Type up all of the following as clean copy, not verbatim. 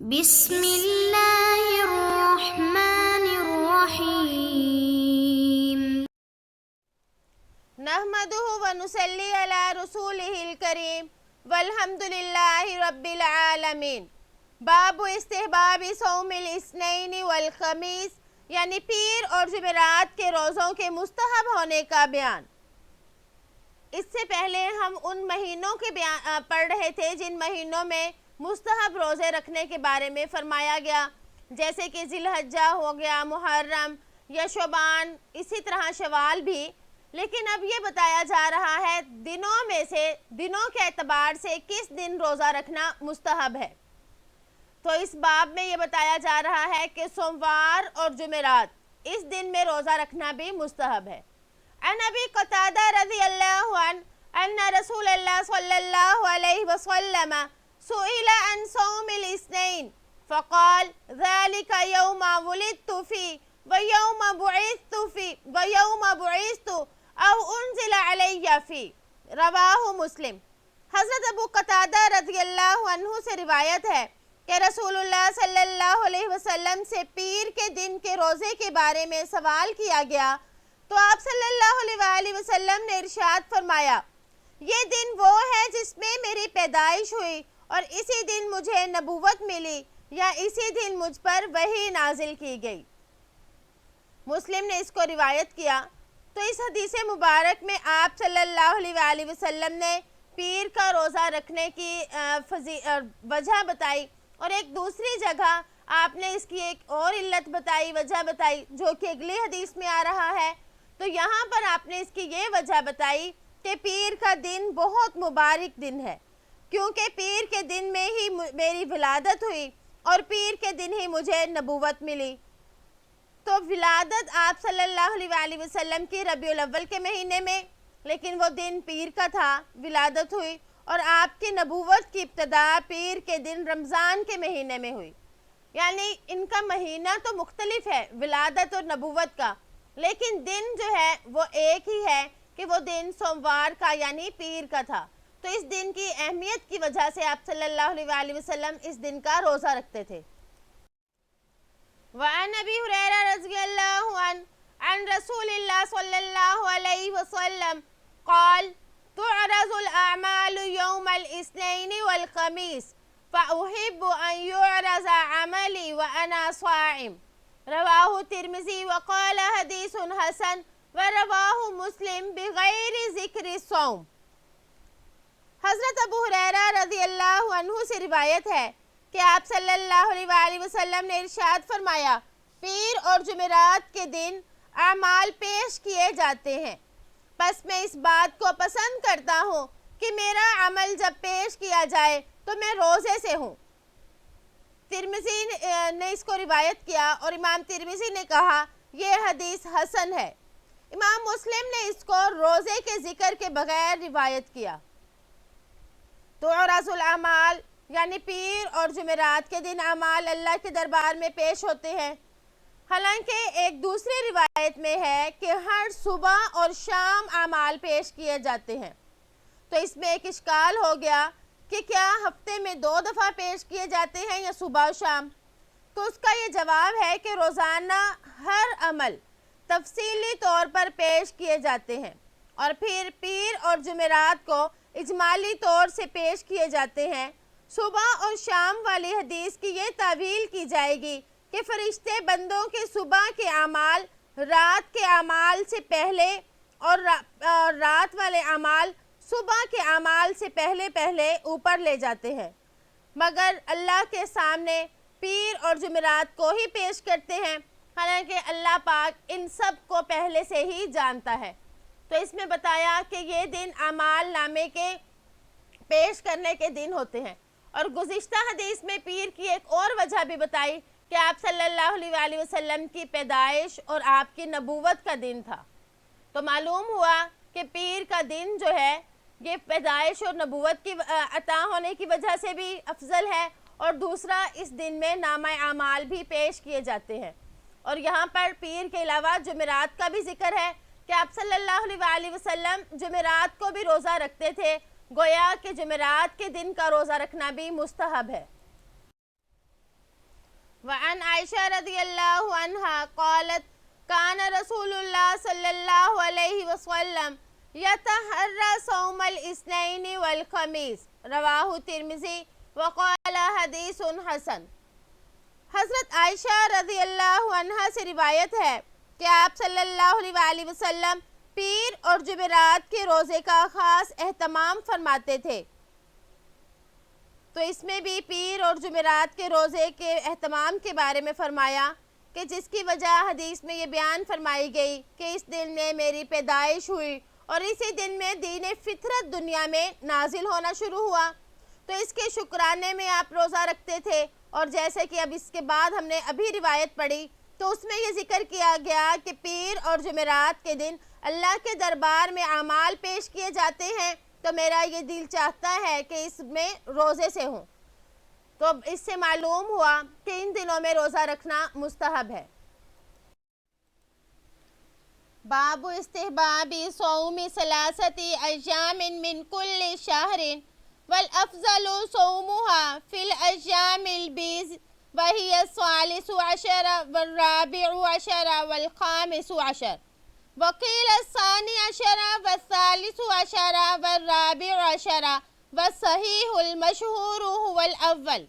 بسم اللہ الرحمن الرحیم نحمدہ ونصلی علی رسولہ الکریم والحمد للہ رب العالمین۔ باب استحباب صوم الاثنین والخمیس، یعنی پیر اور جمعرات کے روزوں کے مستحب ہونے کا بیان۔ اس سے پہلے ہم ان مہینوں کے پڑھ رہے تھے جن مہینوں میں مستحب روزے رکھنے کے بارے میں فرمایا گیا، جیسے کہ ذی الحجہ ہو گیا، محرم یا شعبان، اسی طرح شوال بھی۔ لیکن اب یہ بتایا جا رہا ہے دنوں میں سے، دنوں کے اعتبار سے کس دن روزہ رکھنا مستحب ہے۔ تو اس باب میں یہ بتایا جا رہا ہے کہ سوموار اور جمعرات اس دن میں روزہ رکھنا بھی مستحب ہے۔ عن ابی قتادہ رضی اللہ عنہ ان رسول اللہ صلی اللہ علیہ وسلم سئل عن صوم الاثنین فقال ذلك يوم ولدت فيه ويوم بعثت او انزل علی فيه، رواہ مسلم۔ حضرت ابو قتادہ رضی اللہ عنہ سے روایت ہے کہ رسول اللہ صلی اللہ علیہ وسلم سے پیر کے دن کے روزے کے بارے میں سوال کیا گیا تو آپ صلی اللہ علیہ وآلہ وسلم نے ارشاد فرمایا، یہ دن وہ ہے جس میں میری پیدائش ہوئی اور اسی دن مجھے نبوت ملی یا اسی دن مجھ پر وحی نازل کی گئی۔ مسلم نے اس کو روایت کیا۔ تو اس حدیث مبارک میں آپ صلی اللہ علیہ وآلہ وسلم نے پیر کا روزہ رکھنے کی وجہ بتائی، اور ایک دوسری جگہ آپ نے اس کی ایک اور علت بتائی، وجہ بتائی، جو کہ اگلی حدیث میں آ رہا ہے۔ تو یہاں پر آپ نے اس کی یہ وجہ بتائی کہ پیر کا دن بہت مبارک دن ہے، کیونکہ پیر کے دن میں ہی میری ولادت ہوئی اور پیر کے دن ہی مجھے نبوت ملی۔ تو ولادت آپ صلی اللہ علیہ وآلہ وسلم کی ربیع الاول کے مہینے میں، لیکن وہ دن پیر کا تھا، ولادت ہوئی، اور آپ کی نبوت کی ابتدا پیر کے دن رمضان کے مہینے میں ہوئی۔ یعنی ان کا مہینہ تو مختلف ہے، ولادت اور نبوت کا، لیکن دن جو ہے وہ ایک ہی ہے کہ وہ دن سوموار کا یعنی پیر کا تھا۔ تو اس دن کی اہمیت کی وجہ سے آپ صلی اللہ علیہ وآلہ وسلم اس دن کا روزہ رکھتے تھے۔ وعن ابی ہریرہ رضی اللہ عنہ عن رسول اللہ صلی اللہ علیہ وسلم قال تعرض الاعمال يوم الاثنين والخميس فأحب ان يعرض عملي وانا صائم، رواہ ترمذی وقال حدیث حسن ورواہ مسلم بغیر ذکر الصوم۔ حضرت ابو ہریرہ رضی اللہ عنہ سے روایت ہے کہ آپ صلی اللہ علیہ وآلہ وسلم نے ارشاد فرمایا، پیر اور جمعرات کے دن اعمال پیش کیے جاتے ہیں، پس میں اس بات کو پسند کرتا ہوں کہ میرا عمل جب پیش کیا جائے تو میں روزے سے ہوں۔ ترمذی نے اس کو روایت کیا اور امام ترمذی نے کہا یہ حدیث حسن ہے۔ امام مسلم نے اس کو روزے کے ذکر کے بغیر روایت کیا۔ تو عرض الاعمال یعنی پیر اور جمعرات کے دن اعمال اللہ کے دربار میں پیش ہوتے ہیں۔ حالانکہ ایک دوسری روایت میں ہے کہ ہر صبح اور شام اعمال پیش کیے جاتے ہیں۔ تو اس میں ایک اشکال ہو گیا کہ کیا ہفتے میں 2 دفعہ پیش کیے جاتے ہیں یا صبح و شام؟ تو اس کا یہ جواب ہے کہ روزانہ ہر عمل تفصیلی طور پر پیش کیے جاتے ہیں، اور پھر پیر اور جمعرات کو اجمالی طور سے پیش کیے جاتے ہیں۔ صبح اور شام والی حدیث کی یہ تعویل کی جائے گی کہ فرشتے بندوں کے صبح کے اعمال رات کے اعمال سے پہلے اور رات والے اعمال صبح کے اعمال سے پہلے اوپر لے جاتے ہیں، مگر اللہ کے سامنے پیر اور جمعرات کو ہی پیش کرتے ہیں، حالانکہ اللہ پاک ان سب کو پہلے سے ہی جانتا ہے۔ تو اس میں بتایا کہ یہ دن اعمال نامے کے پیش کرنے کے دن ہوتے ہیں، اور گزشتہ حدیث میں پیر کی ایک اور وجہ بھی بتائی کہ آپ صلی اللہ علیہ وآلہ وسلم کی پیدائش اور آپ کی نبوت کا دن تھا۔ تو معلوم ہوا کہ پیر کا دن جو ہے یہ پیدائش اور نبوت کی عطا ہونے کی وجہ سے بھی افضل ہے، اور دوسرا اس دن میں نامہ اعمال بھی پیش کیے جاتے ہیں۔ اور یہاں پر پیر کے علاوہ جمعرات کا بھی ذکر ہے کہ آپ صلی اللہ علیہ وآلہ وسلم جمعرات کو بھی روزہ رکھتے تھے، گویا کہ جمعرات کے دن کا روزہ رکھنا بھی مستحب ہے۔ وعن عائشہ رضی اللہ عنہا قالت کان رسول اللہ صلی اللہ علیہ وسلم یتحری صوم الاثنین والخمیس رواہ ترمذی وقال حدیث حسن۔ حضرت عائشہ رضی اللہ عنہا سے روایت ہے کہ آپ صلی اللہ علیہ وآلہ وسلم پیر اور جمعرات کے روزے کا خاص اہتمام فرماتے تھے۔ تو اس میں بھی پیر اور جمعرات کے روزے کے اہتمام کے بارے میں فرمایا کہ جس کی وجہ حدیث میں یہ بیان فرمائی گئی کہ اس دن میں میری پیدائش ہوئی اور اسی دن میں دین فطرت دنیا میں نازل ہونا شروع ہوا، تو اس کے شکرانے میں آپ روزہ رکھتے تھے۔ اور جیسے کہ اب اس کے بعد ہم نے ابھی روایت پڑھی تو اس میں یہ ذکر کیا گیا کہ پیر اور جمعرات کے دن اللہ کے دربار میں اعمال پیش کیے جاتے ہیں، تو میرا یہ دل چاہتا ہے کہ اس میں روزے سے ہوں۔ تو اس سے معلوم ہوا کہ ان دنوں میں روزہ رکھنا مستحب ہے۔ باب استحباب صوم ثلاثة أيام من كل شهر والأفضل صومها في الأيام البيض وهي الثالث عشر والرابع عشر والخامس عشر وقيل الثاني عشر والثالث عشر والرابع عشر والصحيح المشهور هو الأول۔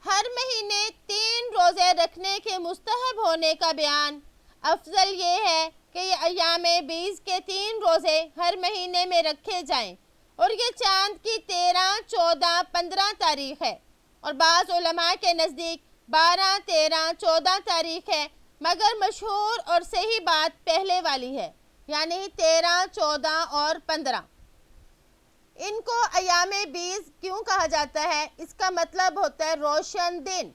ہر مہینے 3 روزے رکھنے کے مستحب ہونے کا بیان۔ افضل یہ ہے کہ یہ ایام بیض کے 3 روزے ہر مہینے میں رکھے جائیں، اور یہ چاند کی 13، 14، 15 تاریخ ہے، اور بعض علماء کے نزدیک 12، 13، 14 تاریخ ہے، مگر مشہور اور صحیح بات پہلے والی ہے، یعنی 13، 14 اور 15۔ ان کو ایام بیض کیوں کہا جاتا ہے؟ اس کا مطلب ہوتا ہے روشن دن،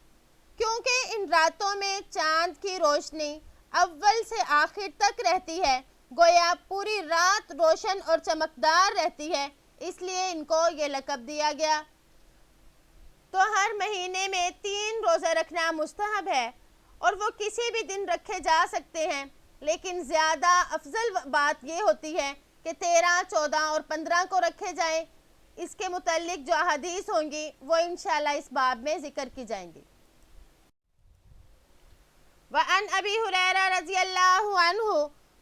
کیونکہ ان راتوں میں چاند کی روشنی اول سے آخر تک رہتی ہے، گویا پوری رات روشن اور چمکدار رہتی ہے، اس لیے ان کو یہ لقب دیا گیا۔ تو ہر مہینے میں 3 روزے رکھنا مستحب ہے، اور وہ کسی بھی دن رکھے جا سکتے ہیں، لیکن زیادہ افضل بات یہ ہوتی ہے کہ 13، 14 اور 15 کو رکھے جائیں۔ اس کے متعلق جو احادیث ہوں گی وہ انشاءاللہ اس باب میں ذکر کی جائیں گی۔ وعن ابی ہریرہ رضی اللہ عنہ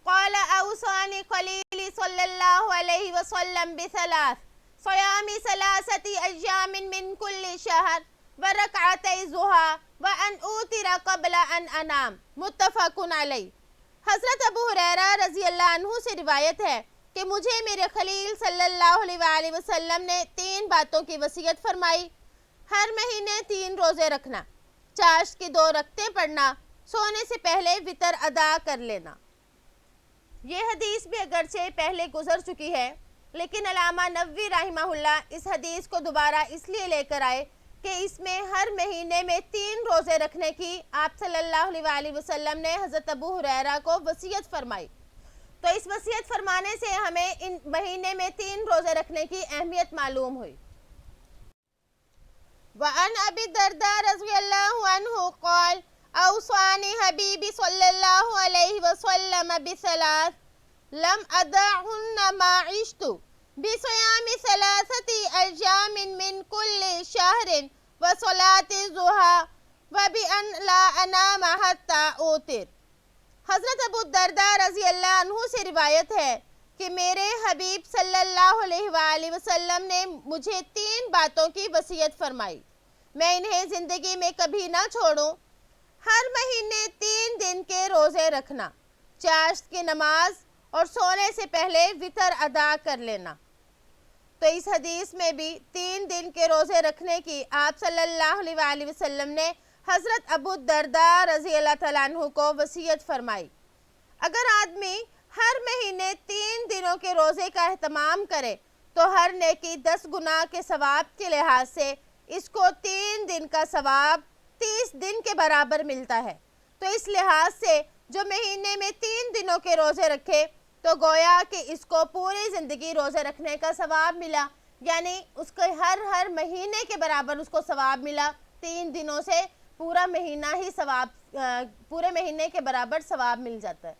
قال اوصانی خلیلی صلی اللہ علیہ وسلم بثلاث صیام 3 ایام من کل شہر ورکعتی الضحیٰ وان اوتر قبل ان انام، متفق علیہ۔ حضرت ابو ہریرہ رضی اللہ عنہ سے روایت ہے کہ مجھے میرے خلیل صلی اللہ علیہ وآلہ وسلم نے 3 باتوں کی وصیت فرمائی: ہر مہینے 3 روزے رکھنا، چاشت کی 2 رکعتیں پڑھنا، سونے سے پہلے وتر ادا کر لینا۔ یہ حدیث بھی اگرچہ پہلے گزر چکی ہے، لیکن علامہ نووی رحمہ اللہ اس حدیث کو دوبارہ اس لیے لے کر آئے کہ اس میں ہر مہینے میں 3 روزے رکھنے کی آپ صلی اللہ علیہ وآلہ وسلم نے حضرت ابو ہریرہ کو وصیت فرمائی۔ تو اس وصیت فرمانے سے ہمیں ان مہینے میں 3 روزے رکھنے کی اہمیت معلوم ہوئی۔ وعن ابی الدرداء رضی اللہ عنہ قال اوصانی حبیبی صلی اللہ علیہ وسلم بثلاث لم ادعهن ما عشت بصيام 3 ایام من كل شهر وصلاة الضحى وبأن لا انام حتى اوتر۔ حضرت ابو الدرداء رضی اللہ عنہ سے روایت ہے کہ میرے حبیب صلی اللہ علیہ وآلہ وسلم نے مجھے 3 باتوں کی وصیت فرمائی، میں انہیں زندگی میں کبھی نہ چھوڑوں۔ ہر مہینے 3 دن کے روزے رکھنا، چاشت کی نماز اور سونے سے پہلے وتر ادا کر لینا۔ تو اس حدیث میں بھی 3 دن کے روزے رکھنے کی آپ صلی اللہ علیہ وآلہ وسلم نے حضرت ابو الدرداء رضی اللہ تعالیٰ عنہ کو وصیت فرمائی۔ اگر آدمی ہر مہینے 3 دنوں کے روزے کا اہتمام کرے تو ہر نیکی 10 گنا کے ثواب کے لحاظ سے اس کو 3 دن کا ثواب 30 دن کے برابر ملتا ہے۔ تو اس لحاظ سے جو مہینے میں 3 دنوں کے روزے رکھے تو گویا کہ اس کو پوری زندگی روزے رکھنے کا ثواب ملا، یعنی اس کو ہر مہینے کے برابر اس کو ثواب ملا۔ 3 دنوں سے پورا مہینہ ہی ثواب، پورے مہینے کے برابر ثواب مل جاتا ہے۔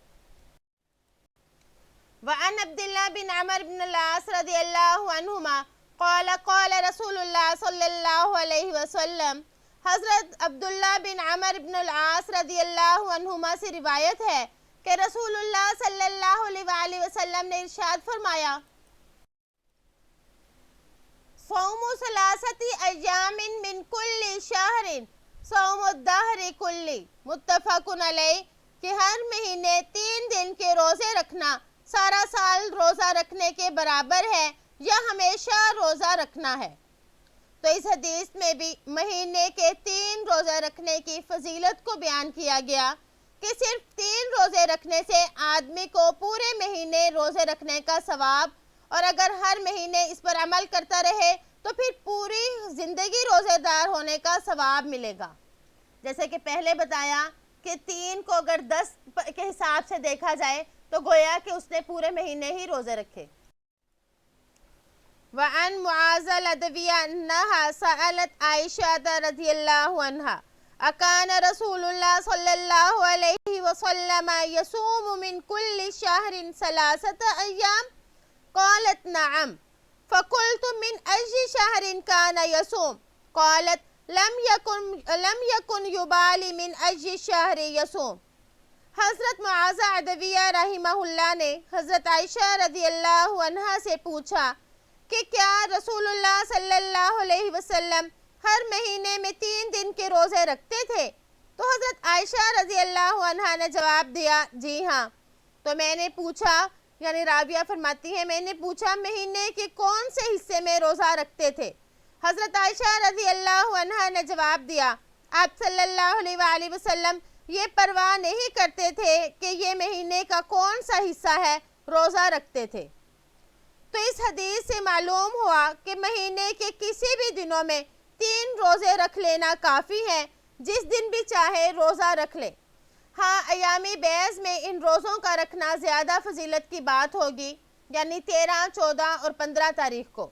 وعن عبداللہ بن عمر بن العاص رضی اللہ عنہما قال قال رسول اللہ صلی اللہ علیہ وسلم حضرت عبداللہ بن عمر بن العاص رضی اللہ عنہما سے روایت ہے کہ رسول اللہ صلی اللہ علیہ وآلہ وسلم نے ارشاد فرمایا صوم ثلاثت ایام من کل شہر صوم الدہر کلی، متفق علیہ، کہ ہر مہینے 3 دن کے روزے رکھنا سارا سال روزہ رکھنے کے برابر ہے یا ہمیشہ روزہ رکھنا ہے۔ تو اس حدیث میں بھی مہینے کے 3 روزہ رکھنے کی فضیلت کو بیان کیا گیا کہ صرف 3 روزے رکھنے سے آدمی کو پورے مہینے روزے رکھنے کا ثواب، اور اگر ہر مہینے اس پر عمل کرتا رہے تو پھر پوری زندگی روزے دار ہونے کا ثواب ملے گا۔ جیسے کہ پہلے بتایا کہ 3 کو اگر 10 کے حساب سے دیکھا جائے تو گویا کہ اس نے پورے مہینے ہی روزے رکھے۔ وعن معاذ العدویہ انہا سألت عائشہ رضی اللہ عنہا اکان رسول اللہ صلی اللہ علیہ وسلم یصوم من کل شہر 3 ایام قالت نعم فقلت من أي شهر كان يصوم قالت لم يكن يبالي من أي شهر يصوم۔ حضرت معاذ عدویہ رحمہ اللہ نے حضرت عائشہ رضی اللہ عنہا سے پوچھا کہ کیا رسول اللہ صلی اللہ علیہ وسلم ہر مہینے میں 3 دن کے روزے رکھتے تھے؟ تو حضرت عائشہ رضی اللہ عنہا نے جواب دیا جی ہاں۔ تو میں نے پوچھا، یعنی راویہ فرماتی ہے، میں نے پوچھا مہینے کے کون سے حصے میں روزہ رکھتے تھے؟ حضرت عائشہ رضی اللہ عنہا نے جواب دیا آپ صلی اللہ علیہ وآلہ وسلم یہ پرواہ نہیں کرتے تھے کہ یہ مہینے کا کون سا حصہ ہے، روزہ رکھتے تھے۔ تو اس حدیث سے معلوم ہوا کہ مہینے کے کسی بھی دنوں میں 3 روزے رکھ لینا کافی ہے، جس دن بھی چاہے روزہ رکھ لے۔ ہاں، ایام بیض میں ان روزوں کا رکھنا زیادہ فضیلت کی بات ہوگی، یعنی 13، 14 اور 15 تاریخ کو۔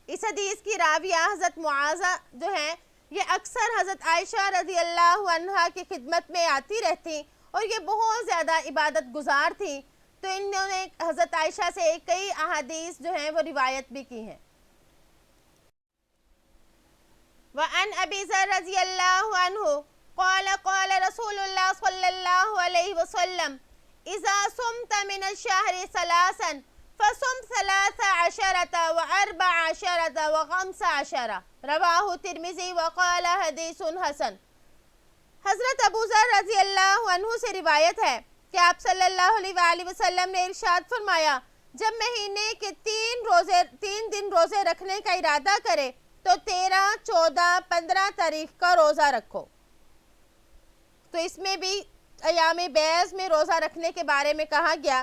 اس حدیث کی راویہ حضرت معاذہ جو ہیں یہ اکثر حضرت عائشہ رضی اللہ عنہا کی خدمت میں آتی رہتی اور یہ بہت زیادہ عبادت گزار تھی، تو انہوں نے حضرت عائشہ سے کئی احادیث جو ہیں وہ روایت بھی کی ہیں۔ وعن ابی ذر رضی اللہ عنہ قال قال رسول اللہ صلی اللہ علیہ وسلم اذا صمت من الشہر 3 فصم 13 و14 و15 رواہ ترمذی وقال حدیث حسن۔ حضرت ابو ذر رضی اللہ عنہ سے روایت ہے کہ آپ صلی اللہ علیہ وآلہ وسلم نے ارشاد فرمایا جب مہینے کے 3 دن روزے رکھنے کا ارادہ کرے تو 13، 14، 15 تاریخ کا روزہ رکھو۔ تو اس میں بھی ایام بیض میں روزہ رکھنے کے بارے میں کہا گیا،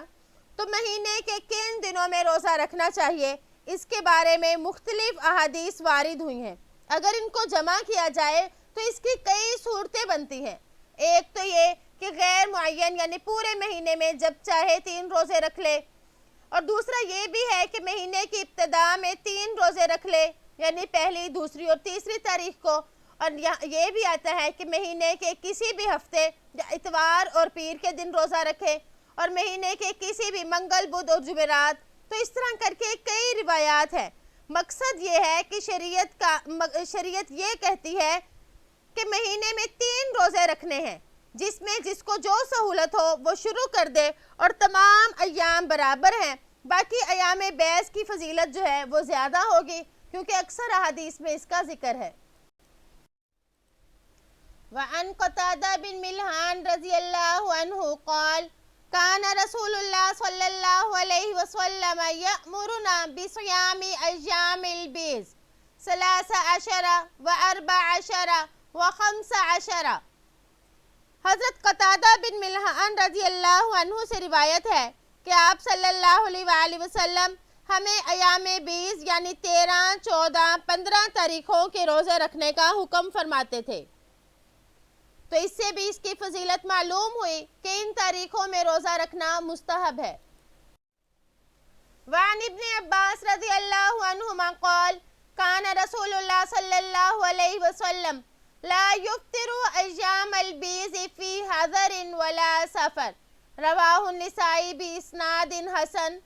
تو مہینے کے کن دنوں میں روزہ رکھنا چاہیے اس کے بارے میں مختلف احادیث وارد ہوئی ہیں۔ اگر ان کو جمع کیا جائے تو اس کی کئی صورتیں بنتی ہیں۔ ایک تو یہ کہ غیر معین یعنی پورے مہینے میں جب چاہے 3 روزے رکھ لے، اور دوسرا یہ بھی ہے کہ مہینے کی ابتدا میں 3 روزے رکھ لے، یعنی پہلی، دوسری اور تیسری تاریخ کو، اور یہ بھی آتا ہے کہ مہینے کے کسی بھی ہفتے یا اتوار اور پیر کے دن روزہ رکھے، اور مہینے کے کسی بھی منگل، بدھ اور جمعرات۔ تو اس طرح کر کے کئی روایات ہیں۔ مقصد یہ ہے کہ شریعت یہ کہتی ہے کہ مہینے میں 3 روزے رکھنے ہیں، جس میں جس کو جو سہولت ہو وہ شروع کر دے، اور تمام ایام برابر ہیں۔ باقی ایام بیض کی فضیلت جو ہے وہ زیادہ ہوگی، کیونکہ اکثر احادیث میں اس کا ذکر ہے۔ وعن قتادہ بن ملحان رضی اللہ عنہ قال کان رسول اللہ صلی اللہ علیہ وسلم یأمرنا بصیام ایام البیض 13 و14 و15۔ حضرت قتادہ بن ملحان رضی اللہ عنہ سے روایت ہے کہ آپ صلی اللہ علیہ وآلہ وسلم ہمیں ایام بیض یعنی 13، 14، 15 تاریخوں کے روزے رکھنے کا حکم فرماتے تھے۔ تو اس سے بھی اس کی فضیلت معلوم ہوئی کہ ان تاریخوں میں روزہ رکھنا مستحب ہے۔ وعن ابن عباس رضی اللہ عنہما قال کان رسول اللہ صلی اللہ علیہ وسلم لا یفطر ایام البیض فی حضر ولا سفر، رواہ النسائی باسناد حسن۔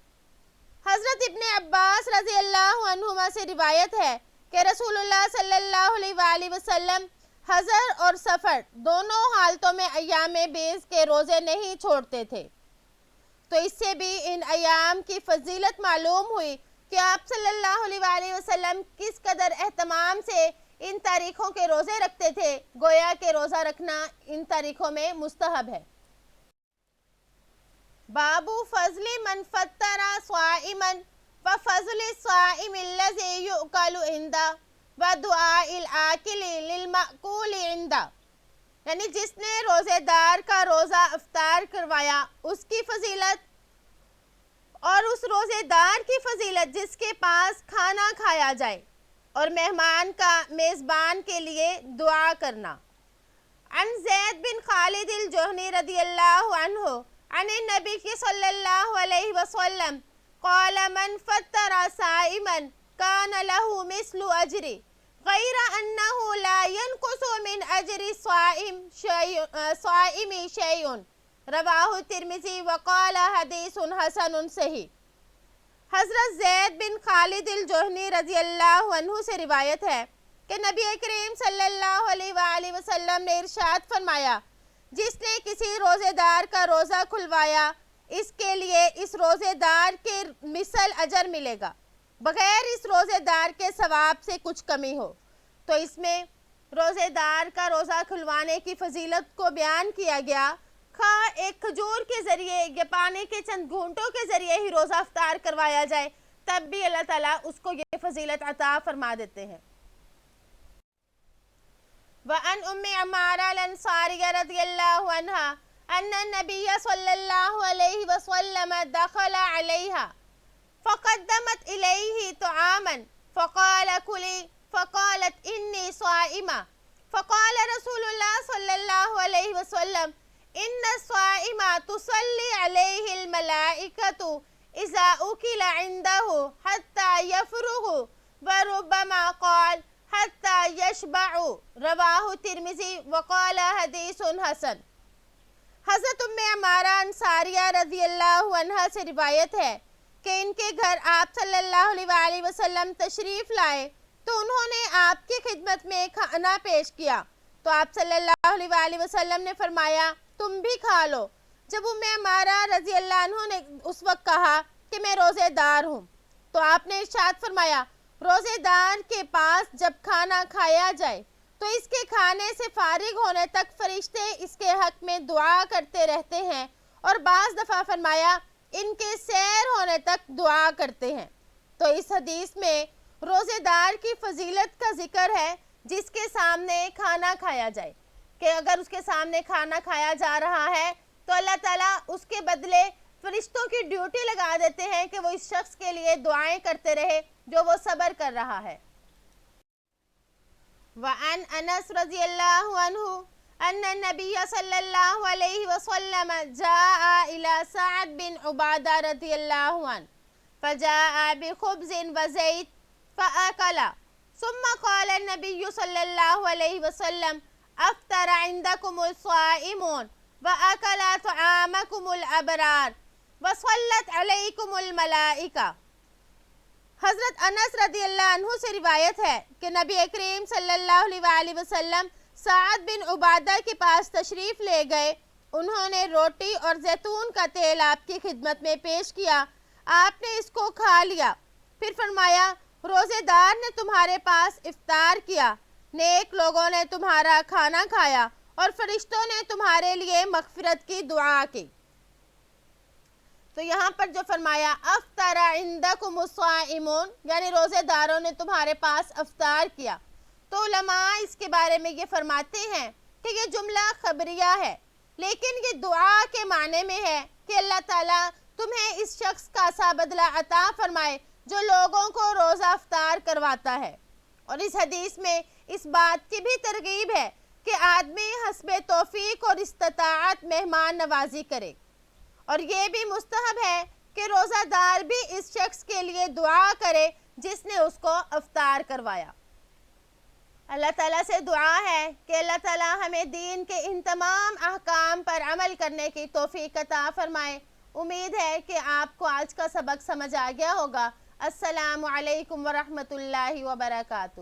حضرت ابن عباس رضی اللہ عنہما سے روایت ہے کہ رسول اللہ صلی اللہ علیہ وآلہ وسلم حضر اور سفر دونوں حالتوں میں ایام بیض کے روزے نہیں چھوڑتے تھے۔ تو اس سے بھی ان ایام کی فضیلت معلوم ہوئی کہ آپ صلی اللہ علیہ وآلہ وسلم کس قدر اہتمام سے ان تاریخوں کے روزے رکھتے تھے، گویا کہ روزہ رکھنا ان تاریخوں میں مستحب ہے۔ باب فضل من فطر صائما وفضل الصائم الذي يؤكل عنده ودعاء الآكل للمأكول عنده، یعنی جس نے روزے دار کا روزہ افطار کروایا اس کی فضیلت، اور اس روزے دار کی فضیلت جس کے پاس کھانا کھایا جائے، اور مہمان کا میزبان کے لیے دعا کرنا۔ عن زید بن خالد الجہنی رضی اللہ عنہ عن النبی صلی اللہ علیہ وسلم قال من فطر صائما كان له مثل اجر غیر انه لا ينقص من اجر الصائم شيء رواہ ترمذی وقال حدیث حسن صحیح۔ حضرت زید بن خالد الجہنی رضی اللہ عنہ سے روایت ہے کہ نبی کریم صلی اللہ علیہ وآلہ وسلم نے ارشاد فرمایا، جس نے کسی روزے دار کا روزہ کھلوایا اس کے لیے اس روزے دار کے مثل اجر ملے گا، بغیر اس روزے دار کے ثواب سے کچھ کمی ہو۔ تو اس میں روزے دار کا روزہ کھلوانے کی فضیلت کو بیان کیا گیا، خواہ ایک کھجور کے ذریعے یا پانی کے چند گھونٹوں کے ذریعے ہی روزہ افطار کروایا جائے، تب بھی اللہ تعالیٰ اس کو یہ فضیلت عطا فرما دیتے ہیں۔ وعن ام عمارہ الانصاریہ رضی اللہ عنہا ان النبی صلی اللہ علیہ وسلم دخل علیہا فقدمت الیہ طعاما فقال کلی فقالت انی صائمہ فقال رسول اللہ صلی اللہ علیہ وسلم ان الصائمہ تصلی علیہ الملائکۃ اذا اکل عنده حتی یفرغ وربما قال حتی یشبع رواہ ترمذی وقال حدیث حسن۔ حضرت ام عمارہ انصاریہ رضی اللہ عنہ سے روایت ہے کہ ان کے گھر آپ صلی اللہ علیہ وآلہ وسلم تشریف لائے تو انہوں نے آپ کی خدمت میں کھانا پیش کیا، تو آپ صلی اللہ علیہ وآلہ وسلم نے فرمایا تم بھی کھا لو۔ جب ام عمارہ رضی اللہ عنہ نے اس وقت کہا کہ میں روزے دار ہوں، تو آپ نے ارشاد فرمایا روزے دار کے پاس جب کھانا کھایا جائے تو اس کے کھانے سے فارغ ہونے تک فرشتے اس کے حق میں دعا کرتے رہتے ہیں، اور بعض دفعہ فرمایا ان کے سیر ہونے تک دعا کرتے ہیں۔ تو اس حدیث میں روزے دار کی فضیلت کا ذکر ہے جس کے سامنے کھانا کھایا جائے، کہ اگر اس کے سامنے کھانا کھایا جا رہا ہے تو اللہ تعالیٰ اس کے بدلے فرشتوں کی ڈیوٹی لگا دیتے ہیں کہ وہ اس شخص کے لیے دعائیں کرتے رہے جو وہ صبر کر رہا ہے۔ وعن انس رضی اللہ عنہ ان النبی صلی اللہ علیہ وسلم جاء الى سعد بن عبادہ رضی اللہ عنہ فجاء بخبز وزیت فأکل ثم قال النبی صلی اللہ علیہ وسلم افطر عندکم الصائمون وأکل طعامکم الابرار وصلت علیکم الملائکہ۔ حضرت انس رضی اللہ عنہ سے روایت ہے کہ نبی کریم صلی اللہ علیہ وآلہ وسلم سعد بن عبادہ کے پاس تشریف لے گئے، انہوں نے روٹی اور زیتون کا تیل آپ کی خدمت میں پیش کیا، آپ نے اس کو کھا لیا، پھر فرمایا روزے دار نے تمہارے پاس افطار کیا، نیک لوگوں نے تمہارا کھانا کھایا، اور فرشتوں نے تمہارے لیے مغفرت کی دعا کی۔ تو یہاں پر جو فرمایا افطر عندکم الصائمون، یعنی روزے داروں نے تمہارے پاس افطار کیا، تو علماء اس کے بارے میں یہ فرماتے ہیں کہ یہ جملہ خبریہ ہے، لیکن یہ دعا کے معنی میں ہے کہ اللہ تعالیٰ تمہیں اس شخص کا سا بدلہ عطا فرمائے جو لوگوں کو روزہ افطار کرواتا ہے۔ اور اس حدیث میں اس بات کی بھی ترغیب ہے کہ آدمی حسب توفیق اور استطاعت مہمان نوازی کرے، اور یہ بھی مستحب ہے کہ روزہ دار بھی اس شخص کے لیے دعا کرے جس نے اس کو افطار کروایا۔ اللہ تعالیٰ سے دعا ہے کہ اللہ تعالیٰ ہمیں دین کے ان تمام احکام پر عمل کرنے کی توفیق عطا فرمائے۔ امید ہے کہ آپ کو آج کا سبق سمجھ آ گیا ہوگا۔ السلام علیکم ورحمۃ اللہ وبرکاتہ.